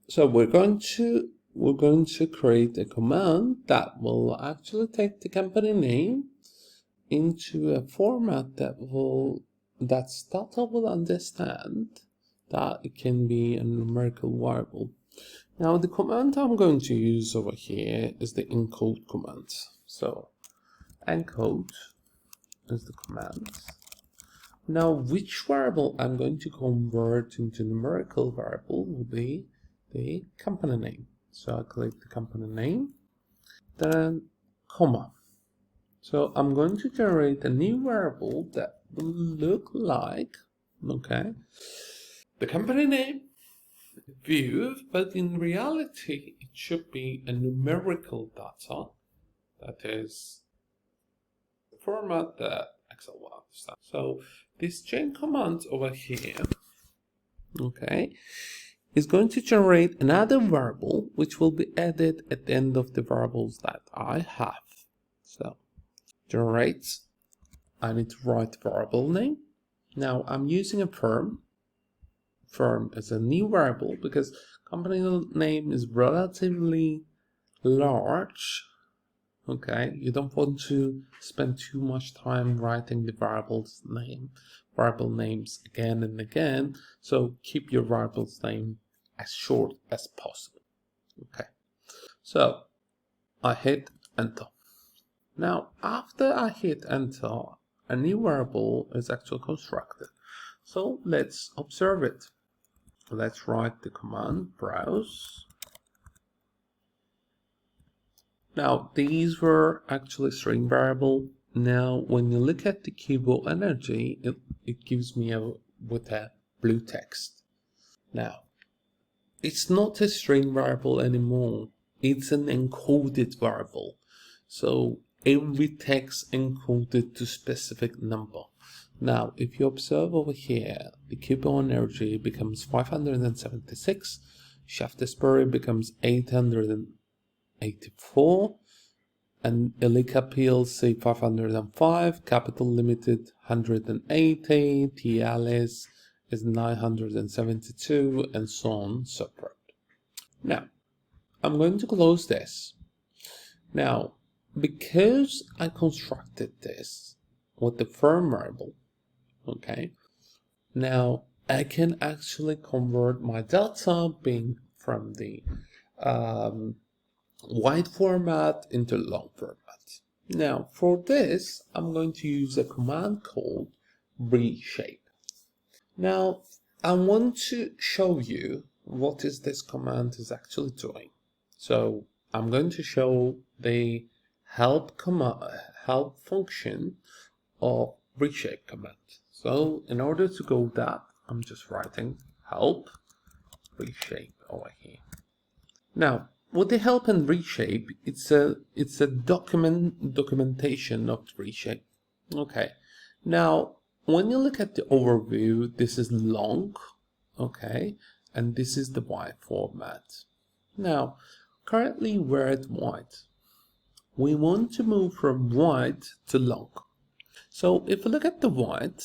So we're going to create a command that will actually take the company name into a format that Stata will understand that it can be a numerical variable. Now the command I'm going to use over here is the encode command. So encode is the command. Now which variable I'm going to convert into numerical variable will be the company name. So I click the company name, then comma. So I'm going to generate a new variable that will look like, okay, the company name view, but in reality it should be a numerical data, that is the format that Excel will understand. So this chain command over here, okay, is going to generate another variable which will be added at the end of the variables that I have. So generate, I need to write variable name. Now I'm using a firm as a new variable because company name is relatively large. Okay, you don't want to spend too much time writing the variable names again and again. So keep your variable's name as short as possible. Okay, so I hit enter. Now after I hit enter, a new variable is actually constructed. So let's observe it. Let's write the command browse. Now these were actually string variable. Now when you look at the keyboard energy, it gives me with a blue text. Now it's not a string variable anymore. It's an encoded variable. So every text encoded to specific number. Now, if you observe over here, the keyboard energy becomes 576, shaft display becomes 884, and Elica PLC 505, Capital Limited 180, Tiales is 972, and so on and so forth. Now, I'm going to close this. Now, because I constructed this with the firm variable, okay, now I can actually convert my data being from the wide format into long format. Now for this, I'm going to use a command called reshape. Now I want to show you what is this command is actually doing. So I'm going to show the help function of reshape command. So in order to go that, I'm just writing help reshape over here. Now with the help and reshape, it's a documentation of reshape. Okay. Now when you look at the overview, this is long, okay, and this is the wide format. Now currently we're at wide. We want to move from wide to long. So if we look at the wide,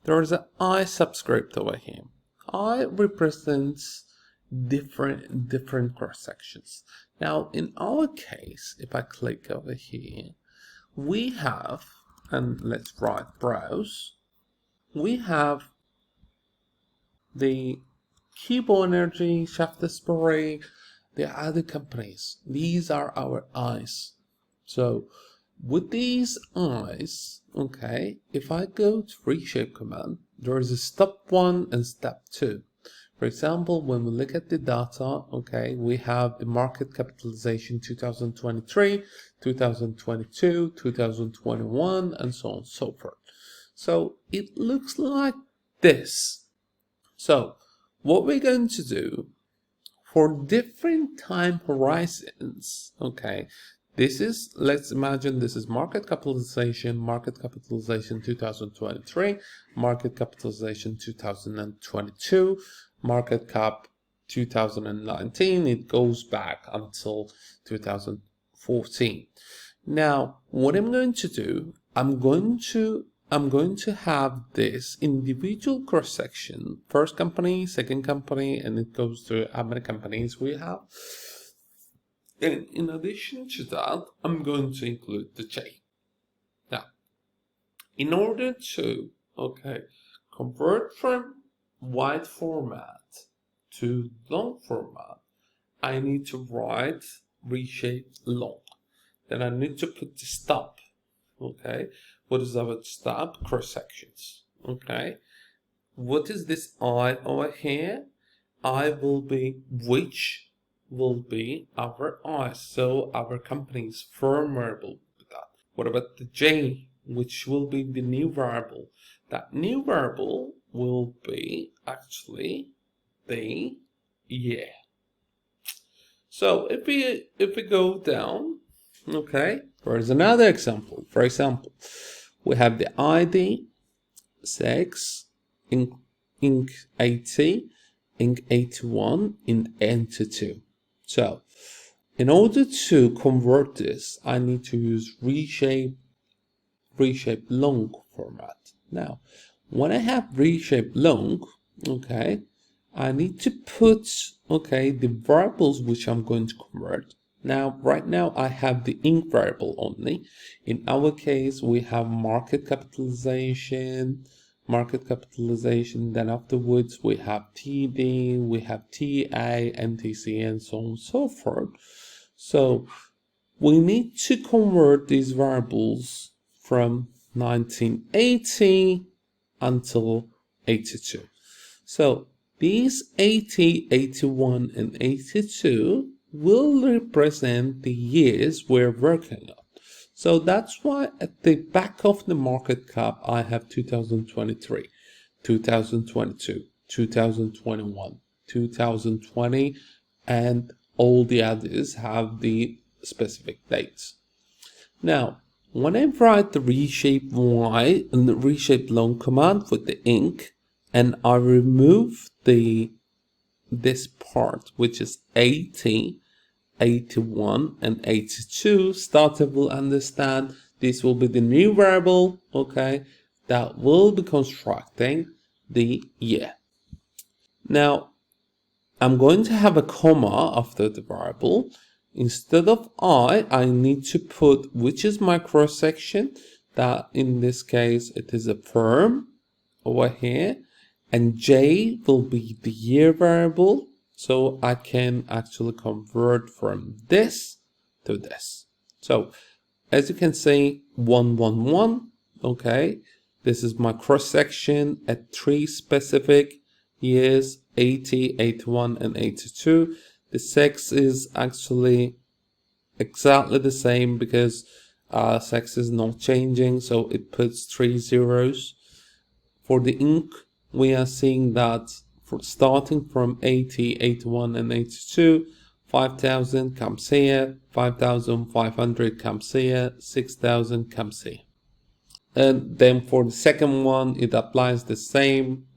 there is an I subscript over here. I represents different cross sections. Now in our case, if I click over here, we have, and let's write browse, we have the keyboard energy, shaft display, the other companies. These are our eyes. So with these eyes, okay, if I go to reshape command, there is a step 1 and step 2. For example, when we look at the data, okay, we have the market capitalization 2023, 2022, 2021, and so on and so forth. So it looks like this. So what we're going to do for different time horizons, okay, this is, let's imagine this is market capitalization 2023, market capitalization 2022, market cap 2019, it goes back until 2014. Now, what I'm going to do, I'm going to I'm going to have this individual cross-section, first company, second company, and it goes to how many companies we have. And in addition to that, I'm going to include the J. Now, in order to, convert from wide format to long format, I need to write reshape long. Then I need to put the stop. What is our stop? Cross sections. What is this I over here? I will be, which will be our I. So our company's firm variable. What about the J, which will be the new variable? That new variable will be actually the year. So if we go down, there's another example. For example, we have the ID 6, Inc 80, Inc 81, in Enter 2. So in order to convert this, I need to use reshape long format. Now, when I have reshape long, I need to put the variables which I'm going to convert. Now, right now I have the Inc variable only. In our case, we have market capitalization, then afterwards we have TD, we have TA, NTC, and so on and so forth. So we need to convert these variables from 1980 until 82. So these 80, 81, and 82 will represent the years we're working on. So that's why at the back of the market cap, I have 2023, 2022, 2021, 2020, and all the others have the specific dates. Now, when I write the reshape Y and the reshape long command with the Inc, and I remove this part, which is 80, 81, and 82, Stata will understand this will be the new variable, that will be constructing the year. Now, I'm going to have a comma after the variable. Instead of I need to put which is my cross section, that in this case it is a firm over here, and J will be the year variable, so I can actually convert from this to this. So as you can see, 111, this is my cross section at 3 specific years, 80, 81, and 82. The 6 is actually exactly the same because 6 is not changing, so it puts 3 zeros. For the Inc, we are seeing that starting from 80, 81, and 82, 5,000 comes here, 5,500 comes here, 6,000 comes here. And then for the second one, it applies the same,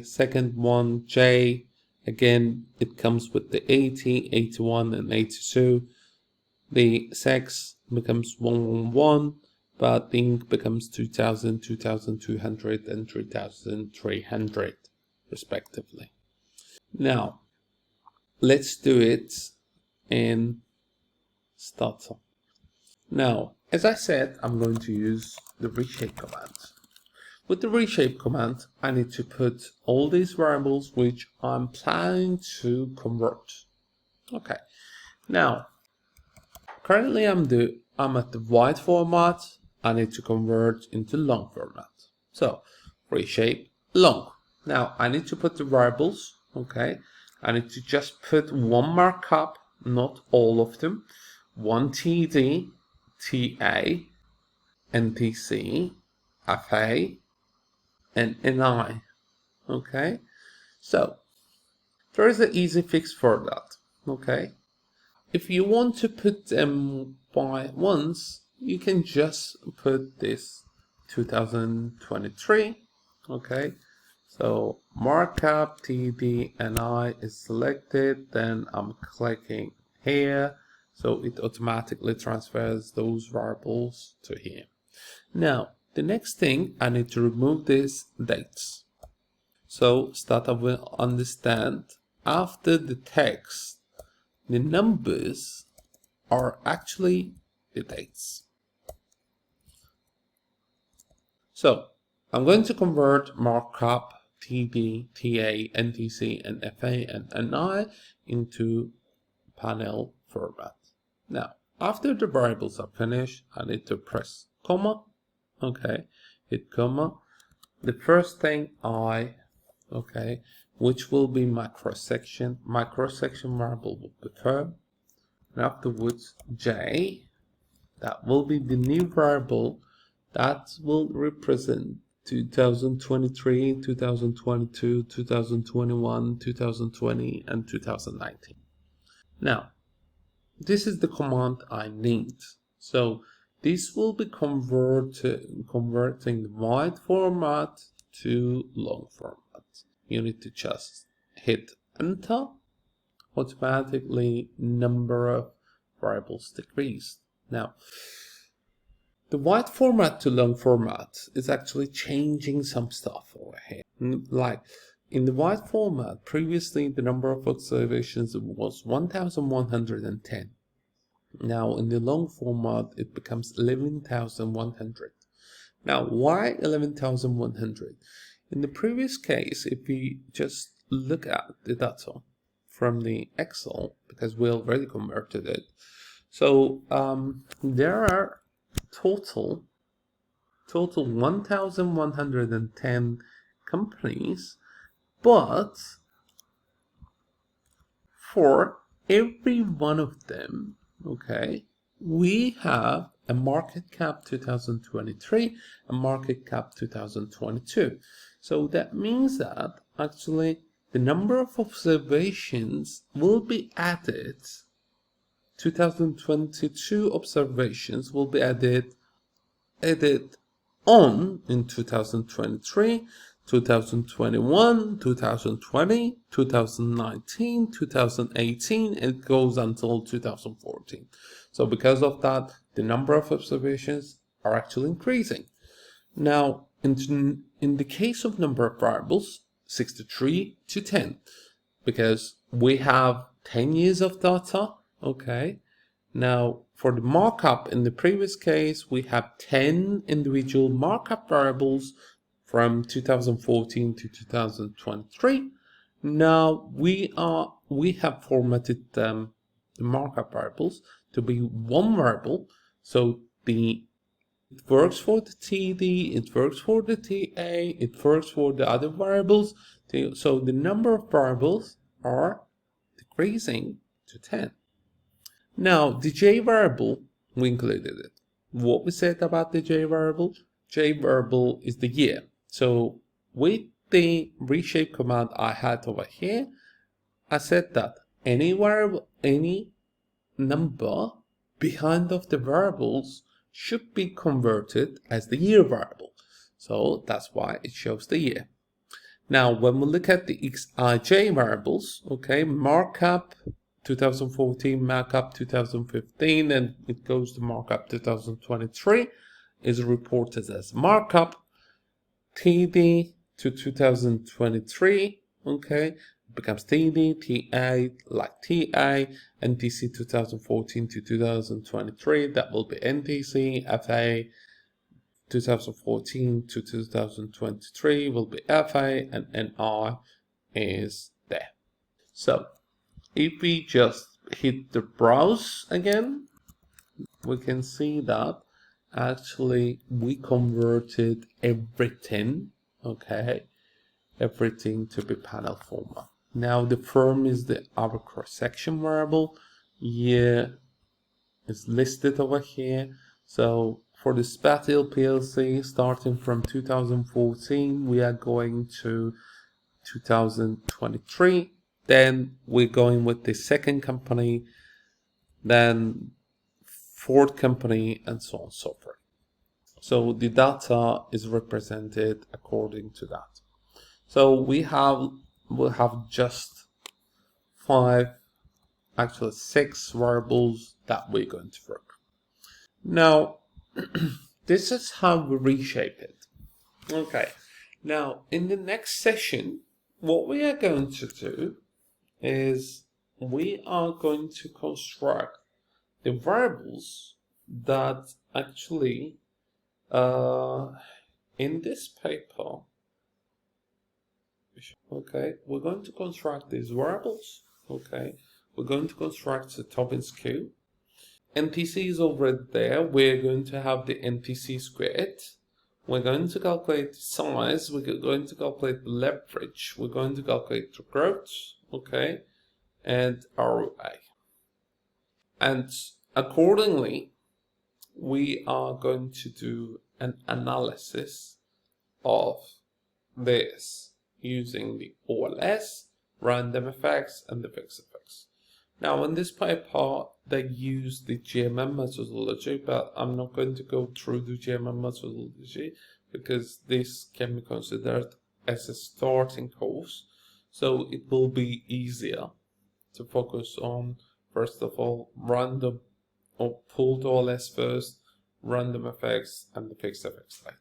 second one, J, again, it comes with the 80, 81, and 82. The 6 becomes 111, but the Inc becomes 2,000, 2,200, and 3,300, respectively. Now, let's do it in Stata. Now, as I said, I'm going to use the reshape command. With the reshape command, I need to put all these variables which I'm planning to convert. Now, currently I'm at the wide format. I need to convert into long format. So, reshape long. Now, I need to put the variables, I need to just put one markup, not all of them. One TD, TA, NTC, FA, and NI. So there is an easy fix for that. If you want to put them by once, you can just put this 2023. So markup TD NI is selected, then I'm clicking here, so it automatically transfers those variables to here. Now, the next thing, I need to remove these dates. So Stata will understand after the text, the numbers are actually the dates. So I'm going to convert markup TD, TA, NTC, and FA, and NI into panel format. Now, after the variables are finished, I need to press comma. Okay, hit comma. The first thing okay, which will be my cross section. My cross section variable will be firm. And afterwards, J, that will be the new variable that will represent 2023, 2022, 2021, 2020, and 2019. Now, this is the command I need. So this will be converting the wide format to long format. You need to just hit enter. Automatically number of variables decreased. Now, the wide format to long format is actually changing some stuff over here. Like in the wide format, previously the number of observations was 1110. Now in the long format, it becomes 11,100. Now, why 11,100? In the previous case, if we just look at the data from the Excel, because we already converted it, so there are total 1,110 companies, but for every one of them, okay, we have a market cap 2023, a market cap 2022. So that means that actually the number of observations will be added. 2022 observations will be added on in 2023, 2021, 2020, 2019, 2018, it goes until 2014. So because of that, the number of observations are actually increasing. Now, in the case of number of variables, 63 to 10, because we have 10 years of data, okay. Now, for the markup in the previous case, we have 10 individual markup variables from 2014 to 2023. Now we have formatted the markup variables to be one variable. So it works for the TD, it works for the TA, it works for the other variables. So the number of variables are decreasing to 10. Now, the J variable, we included it. What we said about the J variable? J variable is the year. So with the reshape command I had over here, I said that any variable, any number behind of the variables should be converted as the year variable. So that's why it shows the year. Now, when we look at the Xij variables, okay, markup 2014, markup 2015, and it goes to markup 2023 is reported as markup. TD to 2023, okay, it becomes TD, TA like TA, NTC 2014 to 2023, that will be NTC, FA 2014 to 2023 will be FA, and NI is there. So if we just hit the browse again, we can see that actually we converted everything, okay, everything to be panel format. Now the firm is our cross-section variable. Year is listed over here. So for the Spatil PLC, starting from 2014, we are going to 2023. Then we're going with the second company, then fourth company, and so on and so forth. So the data is represented according to that. So we'll have just 6 variables that we're going to work. Now, this is how we reshape it. Okay, now in the next session, what we are going to do is we are going to construct the variables that actually in this paper, okay, we're going to construct these variables. Okay, we're going to construct the Tobin's Q. NTC is already there. We're going to have the NTC squared. We're going to calculate the size. We're going to calculate the leverage. We're going to calculate the growth. Okay, and ROI. And accordingly, we are going to do an analysis of this using the OLS, random effects, and the fixed effects. Now, in this paper, they use the GMM methodology, but I'm not going to go through the GMM methodology because this can be considered as a starting course. So it will be easier to focus on, first of all, random or pulled OLS first, random effects, and the fixed effects later.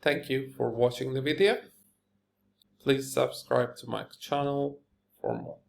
Thank you for watching the video. Please subscribe to my channel for more.